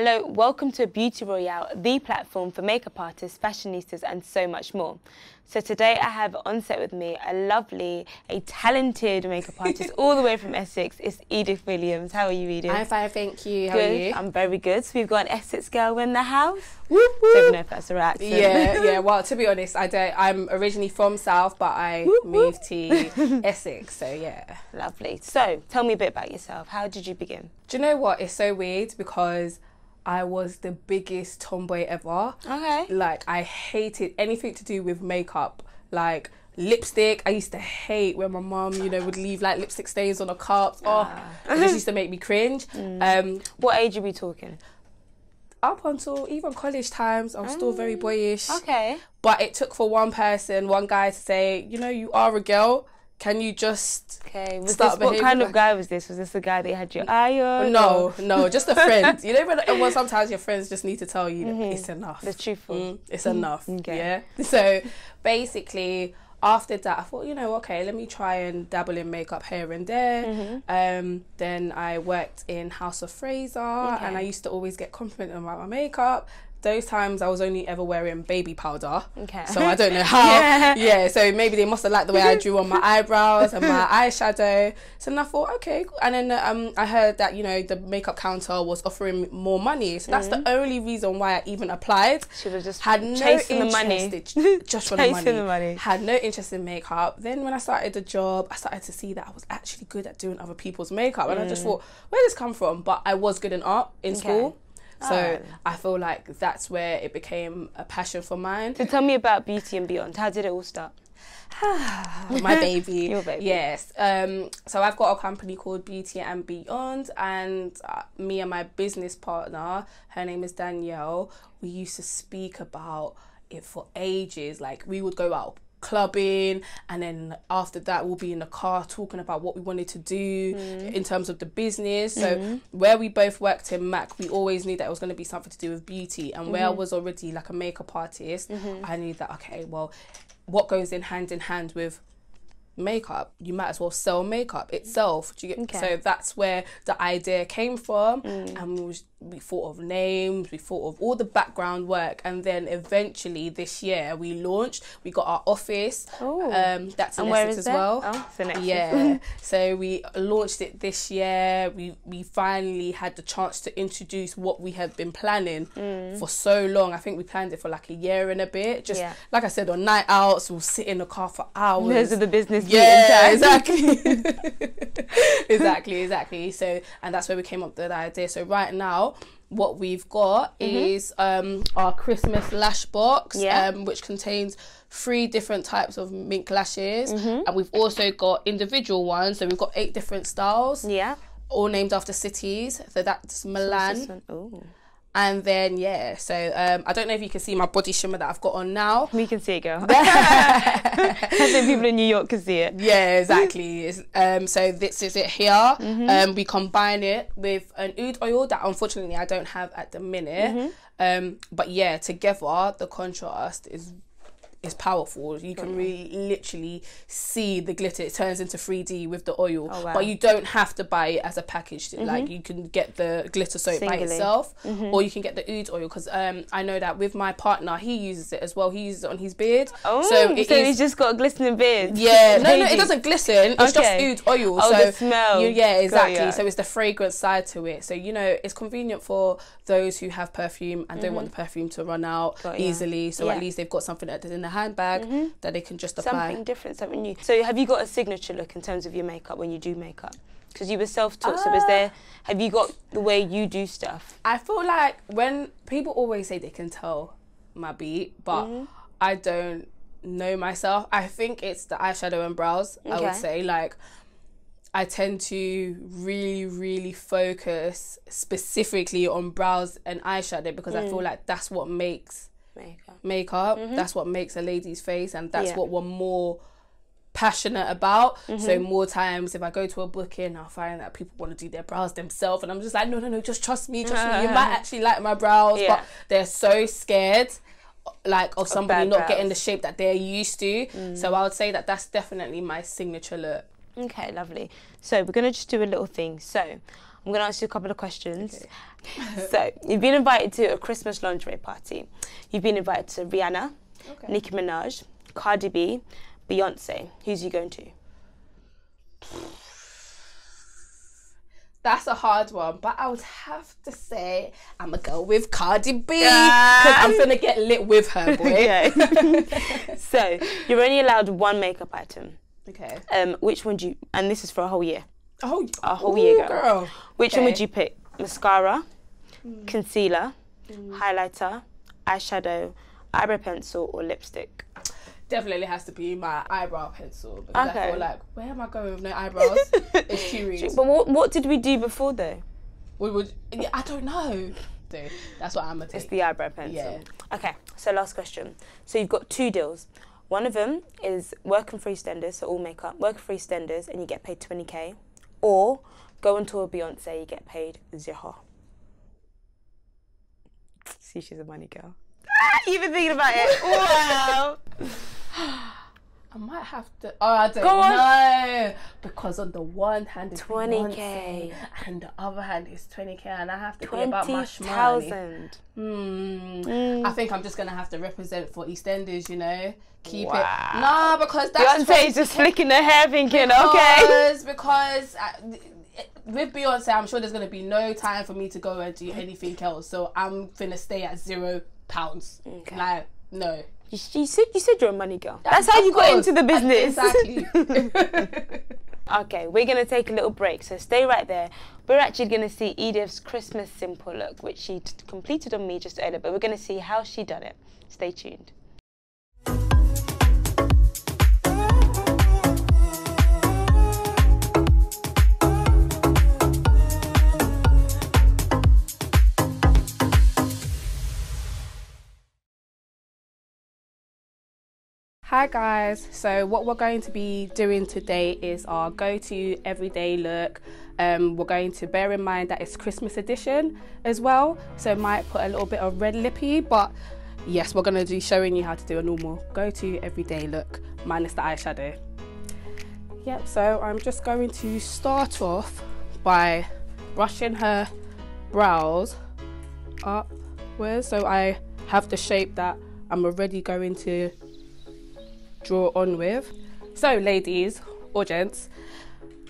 Hello, welcome to Beauty Royale, the platform for makeup artists, fashionistas and so much more. So today I have on set with me a lovely, a talented makeup artist all the way from Essex. It's Edith Williams. How are you, Edith? I'm fine, thank you. How Good. are you? I'm very good. So we've got an Essex girl in the house. Whoop, whoop. Don't even know if that's her accent. Yeah. Well, to be honest, I'm originally from South, but I moved to Essex. So yeah. Lovely. So tell me a bit about yourself. How did you begin? Do you know what? It's so weird because I was the biggest tomboy ever. Okay. Like, I hated anything to do with makeup. Like, lipstick. I used to hate when my mum, would leave like lipstick stains on her cups. Oh, it just used to make me cringe. What age are we talking? Up until even college times, I was still very boyish. Okay. But it took for one guy to say, you are a girl. Can you just what kind of guy was this? Was this the guy that had your eye on? No, just a friend. When sometimes your friends just need to tell you that it's enough. The truthful. It's enough. Okay. Yeah. So basically, after that, I thought, okay, let me try and dabble in makeup here and there. Then I worked in House of Fraser, and I used to always get complimented about my makeup. Those times I was only ever wearing baby powder. Okay. So I don't know how. Yeah, so maybe they must have liked the way I drew on my eyebrows and my eyeshadow. So then I thought, okay. And then I heard that, the makeup counter was offering more money. So that's the only reason why I even applied. Should have just had no chasing interest, the money. Just for the money. Had no interest in makeup. Then when I started the job, I started to see that I was actually good at doing other people's makeup. And I just thought, where did this come from? But I was good in art in school. So I feel like that's where it became a passion for mine. So tell me about Beauty and Beyond. How did it all start? My baby. Your baby. Yes. So I've got a company called Beauty and Beyond, and me and my business partner, her name is Danielle, we used to speak about it for ages. Like, we would go out clubbing, and then after that we'll be in the car talking about what we wanted to do in terms of the business. So where we both worked in Mac, we always knew that it was going to be something to do with beauty, and where I was already like a makeup artist, I knew that, okay, well, what goes in hand with makeup, you might as well sell makeup itself. Do you get? So that's where the idea came from, and we thought of names, we thought of all the background work, and then eventually this year we launched. We got our office. That's in Essex as well. Oh, it's in Essex. Yeah. So we launched it this year. We finally had the chance to introduce what we had been planning for so long. I think we planned it for like a year and a bit. Just like I said, on night outs, we'll sit in the car for hours. Those are the business meetings. Yeah, exactly. So, and that's where we came up with the idea. So right now, what we've got is our Christmas lash box, which contains 3 different types of mink lashes, and we've also got individual ones. So we've got 8 different styles, all named after cities. So that's Milan. And then, so I don't know if you can see my body shimmer that I've got on now. We can see it, girl. I think people in New York can see it. Yeah, exactly. So this is it here. We combine it with an oud oil that unfortunately I don't have at the minute. But yeah, together the contrast is powerful. You can really literally see the glitter. It turns into 3D with the oil. But you don't have to buy it as a package. Like, you can get the glitter soap by itself, or you can get the oud oil, because I know that with my partner, he uses it as well. He uses it on his beard. So he's just got a glistening beard. Yeah. No, it doesn't glisten. It's just oud oil. Oh, so the smell. Exactly. So it's the fragrance side to it. So, it's convenient for those who have perfume and don't want the perfume to run out easily. So at least they've got something that's in the handbag that they can just apply. Something different, something new. So have you got a signature look in terms of your makeup when you do makeup? Because you were self-taught, so have you got the way you do stuff? I feel like when people always say they can tell my beat, but I don't know myself. I think it's the eyeshadow and brows, I would say. Like, I tend to really, really focus specifically on brows and eyeshadow, because I feel like that's what makes makeup. That's what makes a lady's face, and that's what we're more passionate about. So more times if I go to a booking, I'll find that people want to do their brows themselves, and I'm just like, no, just trust me. You might actually like my brows, but they're so scared like of somebody not getting the shape that they're used to. So I would say that that's definitely my signature look. Okay, lovely. So we're going to just do a little thing. So I'm going to ask you a couple of questions. Okay. So, you've been invited to a Christmas lingerie party. You've been invited to Rihanna, Nicki Minaj, Cardi B, Beyonce. Who's you going to? That's a hard one, but I would have to say I'm going to go with Cardi B because I'm going to get lit with her, boy. Okay. So, you're only allowed one makeup item. Okay. Which one do you... And this is for a whole year. Oh, a whole year, girl. Which one would you pick? Mascara, concealer, highlighter, eyeshadow, eyebrow pencil, or lipstick? Definitely has to be my eyebrow pencil because I feel like, where am I going with no eyebrows? It's too rude. But what did we do before though? I don't know. Dude, that's what I'm gonna take. It's the eyebrow pencil. Yeah. Okay, so last question. So you've got 2 deals. One of them is work and free extenders, so all makeup, work and free extenders, and you get paid 20k. Or go on tour with Beyonce, you get paid 0. See, she's a money girl. You've been thinking about it. Wow. I might have to. Oh, I don't know. Because on the one hand it's 20k, Beyonce, and the other hand is 20k, and I have to be about my money. I think I'm just gonna have to represent for EastEnders. You know, keep it. No, because that's Beyonce's just flicking her hair, thinking, okay. Because. With Beyonce, I'm sure there's going to be no time for me to go and do anything else. So I'm finna stay at £0. Okay. Like, no. You said you're a money girl. That's how you got into the business. Exactly. Okay, we're going to take a little break. So stay right there. We're actually going to see Edith's Christmas simple look, which she completed on me just earlier. But we're going to see how she done it. Stay tuned. Hi guys, so what we're going to be doing today is our go-to everyday look. We're going to bear in mind that it's Christmas edition as well, so might put a little bit of red lippy, but yes, we're going to be showing you how to do a normal go-to everyday look minus the eyeshadow. Yep, so I'm just going to start off by brushing her brows upwards so I have the shape that I'm already going to draw on with. So ladies or gents,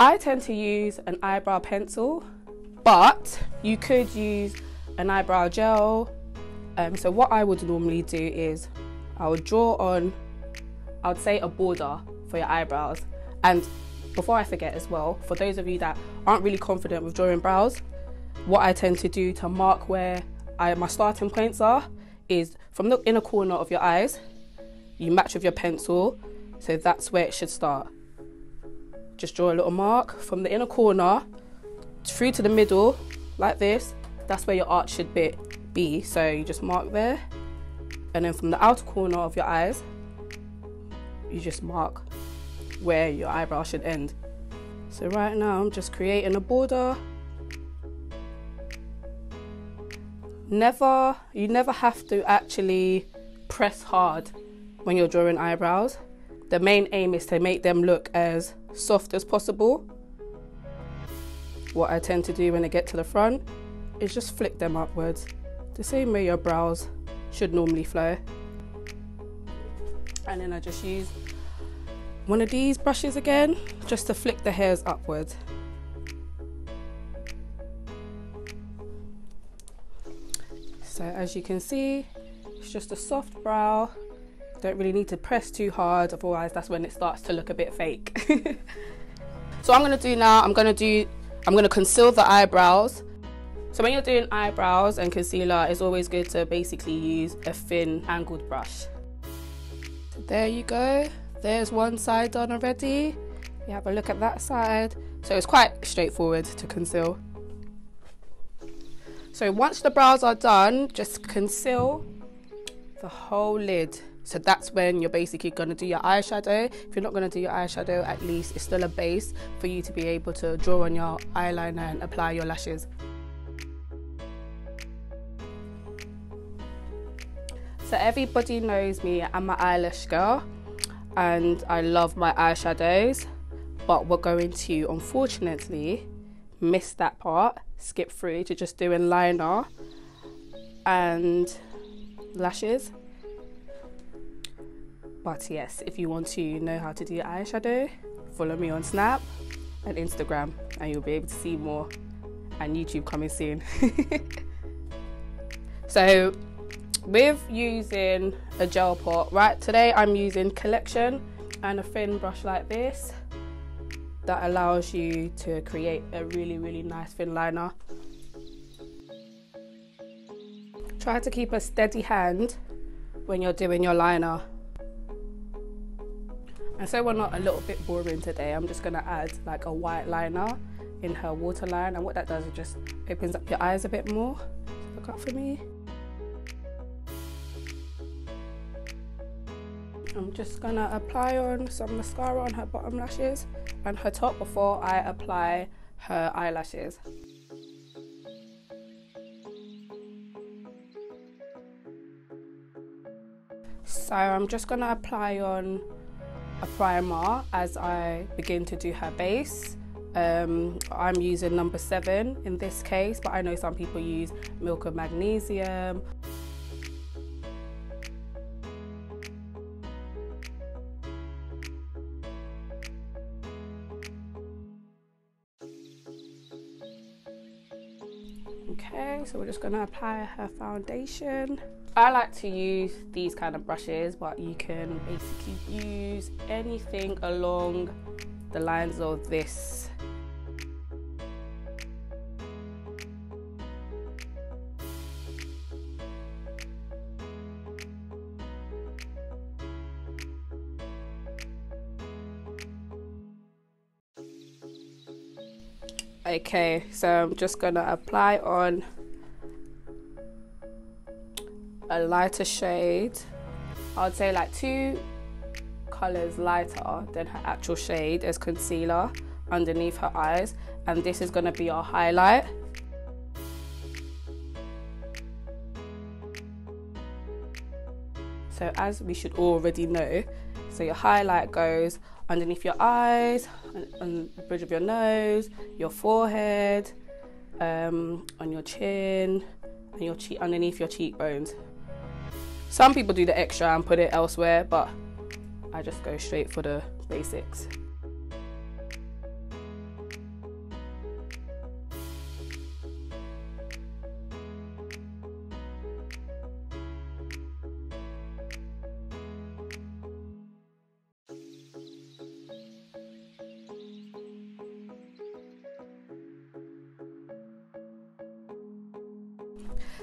I tend to use an eyebrow pencil, but you could use an eyebrow gel. So what I would normally do is I would draw on, I would say, a border for your eyebrows. And before I forget as well, for those of you that aren't really confident with drawing brows, what I tend to do to mark where my starting points are is from the inner corner of your eyes. You match with your pencil, so that's where it should start. Just draw a little mark from the inner corner through to the middle, like this. That's where your arch should be. So you just mark there, and then from the outer corner of your eyes, you just mark where your eyebrow should end. So right now I'm just creating a border. You never have to actually press hard when you're drawing eyebrows. The main aim is to make them look as soft as possible. What I tend to do when I get to the front is just flick them upwards, the same way your brows should normally flow. And then I just use one of these brushes again, just to flick the hairs upwards. So as you can see, it's just a soft brow. Don't really need to press too hard, otherwise that's when it starts to look a bit fake. So what I'm going to do now, I'm going to conceal the eyebrows. So when you're doing eyebrows and concealer, it's always good to basically use a thin angled brush. So there you go. There's one side done already. You have a look at that side. So it's quite straightforward to conceal. So once the brows are done, just conceal the whole lid. So that's when you're basically going to do your eyeshadow. If you're not going to do your eyeshadow, at least it's still a base for you to be able to draw on your eyeliner and apply your lashes. So everybody knows me, I'm an eyelash girl and I love my eyeshadows, but we're going to unfortunately missed that part, skip through to just doing liner and lashes. But yes, if you want to know how to do eyeshadow, follow me on Snap and Instagram and you'll be able to see more, and YouTube coming soon. So with using a gel pot, right, today I'm using Collection and a thin brush like this that allows you to create a really nice thin liner. Try to keep a steady hand when you're doing your liner. And so we're not a little bit boring today, I'm just gonna add like a white liner in her waterline, and what that does is just opens up your eyes a bit more. Look up for me. I'm just gonna apply on some mascara on her bottom lashes and her top before I apply her eyelashes. So I'm just gonna apply on a primer as I begin to do her base. I'm using number 7 in this case, but I know some people use Milk of Magnesium. Okay, so we're just going to apply her foundation. I like to use these kind of brushes, but you can basically use anything along the lines of this. Okay, so I'm just gonna apply on a lighter shade. I'd say like 2 colors lighter than her actual shade as concealer underneath her eyes, and this is gonna be our highlight. So as we should already know, so your highlight goes underneath your eyes, on the bridge of your nose, your forehead, on your chin, and your cheek, underneath your cheekbones. Some people do the extra and put it elsewhere, but I just go straight for the basics.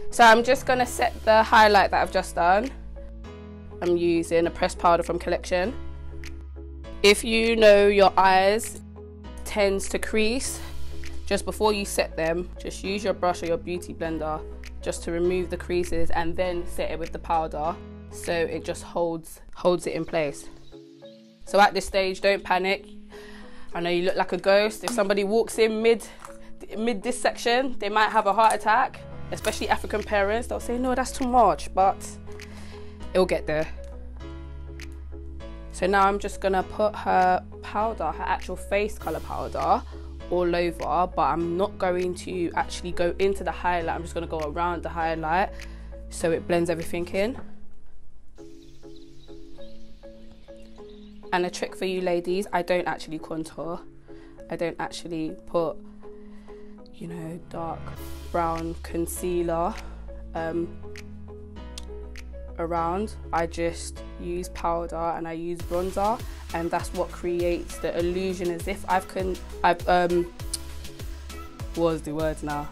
So I'm just going to set the highlight that I've just done. I'm using a pressed powder from Collection. If you know your eyes tends to crease, just before you set them, just use your brush or your beauty blender just to remove the creases and then set it with the powder so it just holds it in place. So at this stage, don't panic. I know you look like a ghost. If somebody walks in mid this section, they might have a heart attack. Especially African parents, they'll say, no, that's too much, but it'll get there. So now I'm just gonna put her powder, her actual face color powder, all over, but I'm not going to actually go into the highlight. I'm just gonna go around the highlight so it blends everything in. And a trick for you ladies, I don't actually contour. I don't actually put, you know, dark brown concealer around. I just use powder and I use bronzer, and that's what creates the illusion as if I've what's the words now?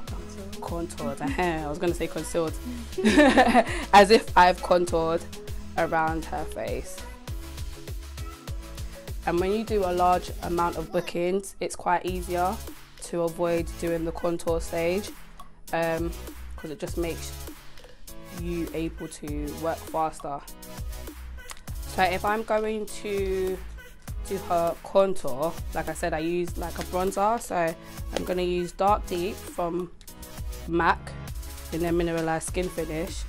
Contoured. I was gonna say concealed. As if I've contoured around her face. And when you do a large amount of bookings, it's quite easier to avoid doing the contour stage, because it just makes you able to work faster. So if I'm going to do her contour, like I said, I use like a bronzer, so I'm going to use Dark Deep from MAC in their mineralized skin finish.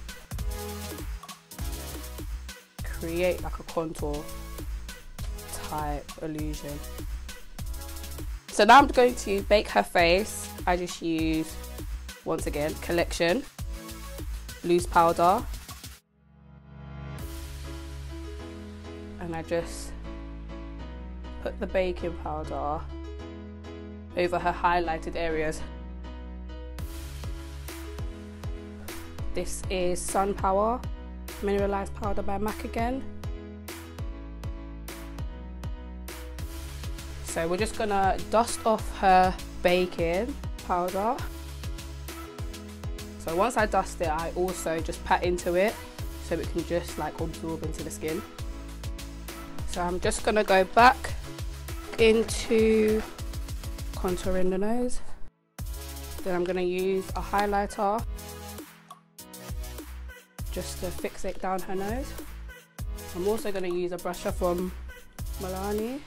Create like a contour type illusion. So now I'm going to bake her face. I just use, once again, Collection loose powder. And I just put the baking powder over her highlighted areas. This is Sun Power Mineralized Powder by MAC again. So we're just gonna dust off her baking powder. So once I dust it, I also just pat into it so it can just like absorb into the skin. So I'm just gonna go back into contouring the nose. Then I'm gonna use a highlighter just to fixate down her nose. I'm also gonna use a brusher from Milani.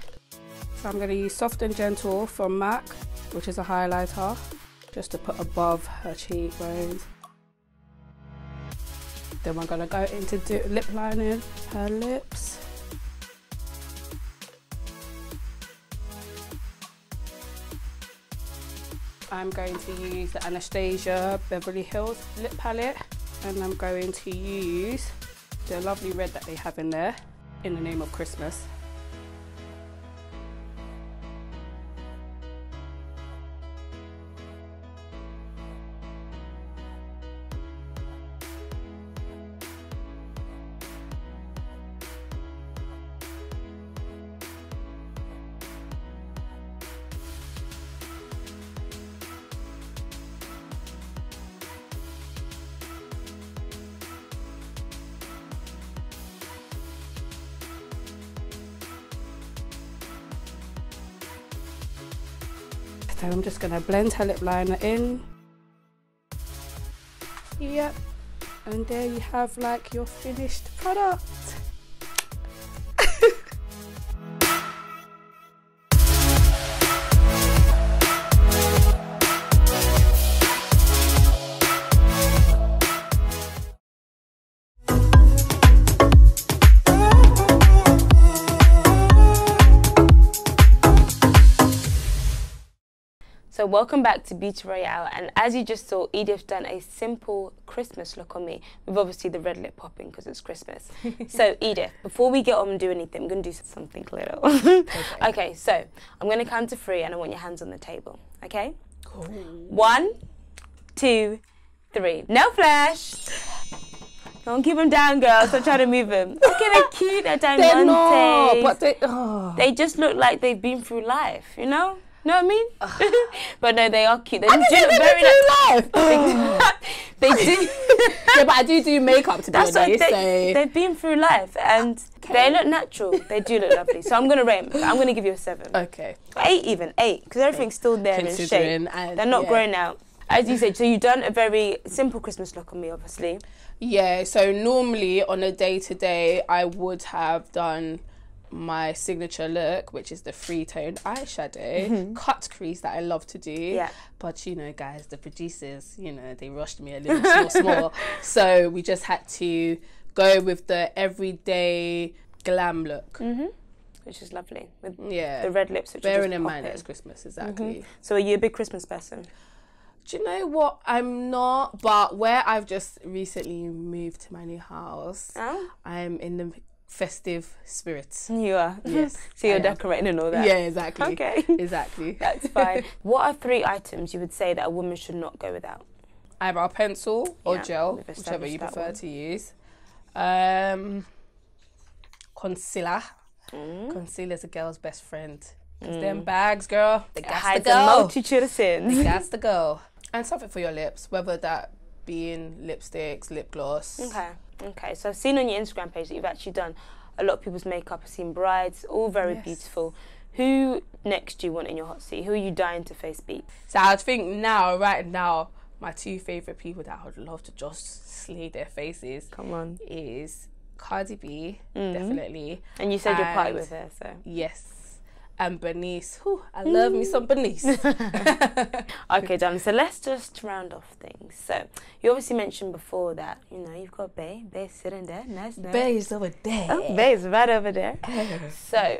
So I'm gonna use Soft and Gentle from MAC, which is a highlighter, just to put above her cheekbones. Then we're gonna go into lip lining her lips. I'm going to use the Anastasia Beverly Hills lip palette, and I'm going to use the lovely red that they have in there, In the Name of Christmas. So I'm just going to blend her lip liner in. Yep. And there you have like your finished product. So welcome back to Beauty Royale, and as you just saw, Edith done a simple Christmas look on me, with obviously the red lip popping because it's Christmas. So Edith, before we get on and do anything, I'm going to do something little. Okay, so I'm going to count to 3 and I want your hands on the table, okay? Cool. 1, 2, 3. No flash! Don't keep them down, girls. Stop trying to move them. Look at they're cute, they're diamantes. They're not, but they just look like they've been through life, you know? Know what I mean? But no, they are cute. They do look very life. They do. Yeah, but I do makeup to That's be what honest. They've been through life and they look natural. They do look lovely. So I'm gonna rate them. I'm gonna give you a 7. Okay. 8 even, 8, because everything's still there in shape. They're not grown out. As you said, so you've done a very simple Christmas look on me, obviously. Yeah. So normally on a day-to-day, I would have done my signature look, which is the 3-tone eyeshadow cut crease that I love to do. Yeah. But you know, guys, the producers, you know, they rushed me a little small. So we just had to go with the everyday glam look. Which is lovely. With yeah. the red lips, which bearing in mind that it's Christmas, exactly. So are you a big Christmas person? Do you know what? I'm not, but where I've just recently moved to my new house, I'm in the festive spirits. You are? Yes. So you're decorating and all that? Yeah, exactly. Okay. Exactly. That's fine. What are 3 items you would say that a woman should not go without? Eyebrow pencil or gel, whichever you prefer to use. Concealer. Concealer's a girl's best friend. Because them bags, girl, they got to go. A multitude of sins. They got to go. And something for your lips, whether that being lipsticks, lip gloss. Okay, so I've seen on your Instagram page that you've actually done a lot of people's makeup. I've seen brides, all very beautiful. Who next do you want in your hot seat? Who are you dying to face beat? So I think right now, my 2 favourite people that I would love to just slay their faces is Cardi B, definitely. And you said you're party with her, so. Yes. And Bernice. Whew, I love me some Bernice. Okay, darling, so let's just round off things. So, you obviously mentioned before that, you know, you've got Bae. Bae's sitting there. Nice. Bae's over there. Oh, Bae's right over there. So,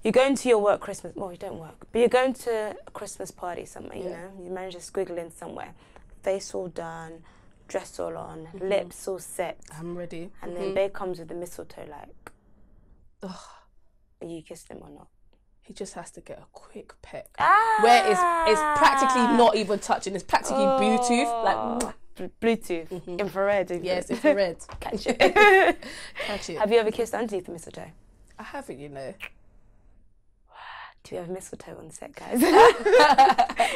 you're going to your work Christmas, well, you don't work, but you're going to a Christmas party somewhere, you know, you manage to squiggle in somewhere, face all done, dress all on, lips all set. I'm ready. And then babe comes with the mistletoe, like, Ugh. Are you kissed him or not? He just has to get a quick peck. Ah! Where it's practically not even touching, it's practically Bluetooth, like... Bluetooth, infrared. Yes, infrared. Catch it. Catch it. Have you ever kissed underneath the mistletoe? I haven't, you know. Do you have mistletoe on set, guys? No,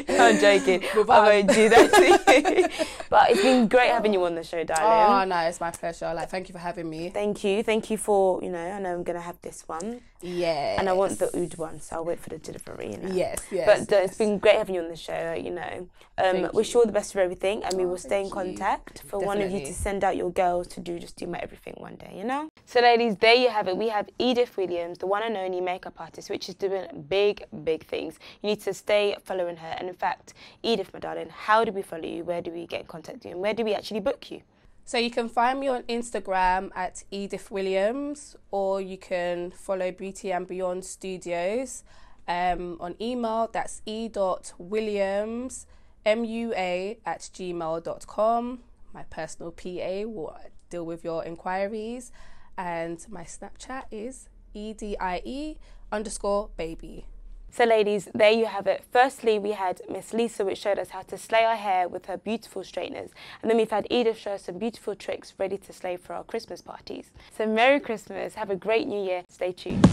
I'm joking. I won't do that to you. But it's been great having you on the show, darling. Oh, no, it's my pleasure. Like, thank you for having me. Thank you. Thank you for, you know, I know I'm going to have this one. Yeah. And I want the oud one, so I'll wait for the delivery, you know. Yes, yes. But it's been great having you on the show, you know. Wish you all the best for everything, and we will stay in contact for one of you to send out your girls to just do my everything one day, you know. So ladies, there you have it. We have Edith Williams, the one and only makeup artist, which is doing big things. You need to stay following her. And in fact, Edith, my darling, how do we follow you? Where do we get in contact with you? And where do we actually book you? So you can find me on Instagram at Edith Williams, or you can follow Beauty and Beyond Studios on email. That's e.williams@gmail.com. My personal PA will deal with your inquiries, and my Snapchat is EDIE_baby. So ladies, there you have it. Firstly, we had Miss Lisa, which showed us how to slay our hair with her beautiful straighteners. And then we've had Edith show us some beautiful tricks ready to slay for our Christmas parties. So Merry Christmas, have a great New Year, stay tuned.